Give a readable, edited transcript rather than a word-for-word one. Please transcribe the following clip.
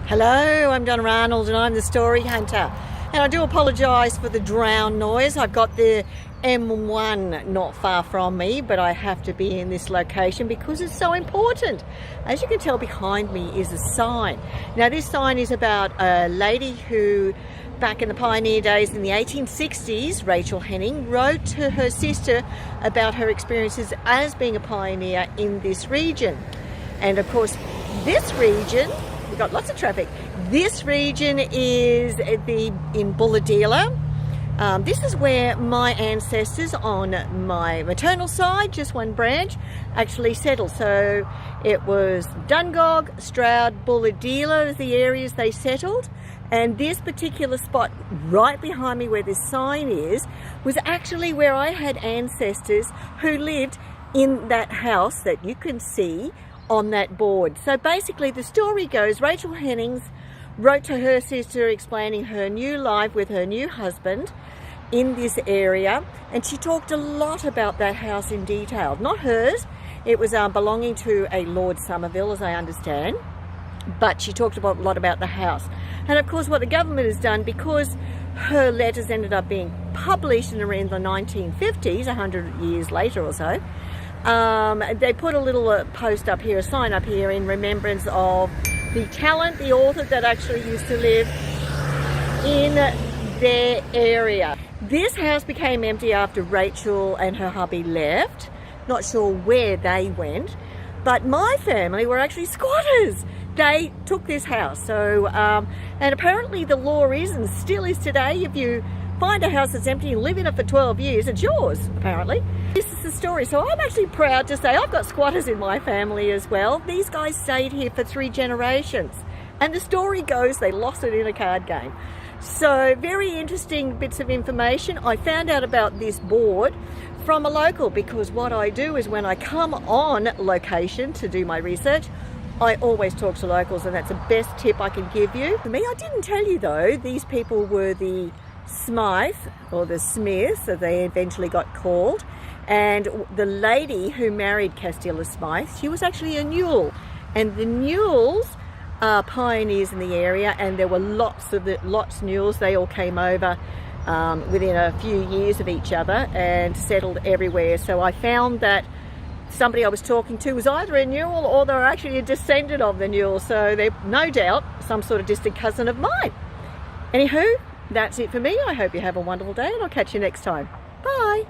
Hello, I'm Donna Arnold and I'm the story hunter. And I do apologise for the drown noise. I've got the M1 not far from me, but I have to be in this location because it's so important. As you can tell, behind me is a sign. Now this sign is about a lady who, back in the pioneer days in the 1860s, Rachel Henning, wrote to her sister about her experiences as being a pioneer in this region. And of course, this region, we've got lots of traffic. This region is in Buladelah. This is where my ancestors on my maternal side, just one branch, actually settled. So it was Dungog, Stroud, Buladelah as the areas they settled. And this particular spot right behind me where this sign is was actually where I had ancestors who lived in that house that you can see on that board. So basically the story goes, Rachel Hennings wrote to her sister explaining her new life with her new husband in this area, and she talked a lot about that house in detail. Not hers, it was belonging to a Lord Somerville, as I understand, but she talked a lot about the house. And of course what the government has done, because her letters ended up being published in around the 1950s, 100 years later or so, they put a little post up here, a sign up here in remembrance of the talent, the author that actually used to live in their area. This house became empty after Rachel and her hubby left. Not sure where they went, but my family were actually squatters. They took this house. So, and apparently the law is, and still is today, if you find a house that's empty and live in it for 12 years, it's yours, apparently. This is the story. So I'm actually proud to say I've got squatters in my family as well. These guys stayed here for 3 generations. And the story goes they lost it in a card game. So very interesting bits of information. I found out about this board from a local, because what I do is when I come on location to do my research, I always talk to locals, and that's the best tip I can give you. For me, I didn't tell you though, these people were the Smythe, or the Smythes, as they eventually got called. And the lady who married Castilla Smythe, she was actually a Newell. And the Newells are pioneers in the area, and there were lots Newells. They all came over within a few years of each other and settled everywhere. So I found that somebody I was talking to was either a Newell or they were actually a descendant of the Newell. So they're no doubt some sort of distant cousin of mine. Anywho, that's it for me. I hope you have a wonderful day, and I'll catch you next time. Bye.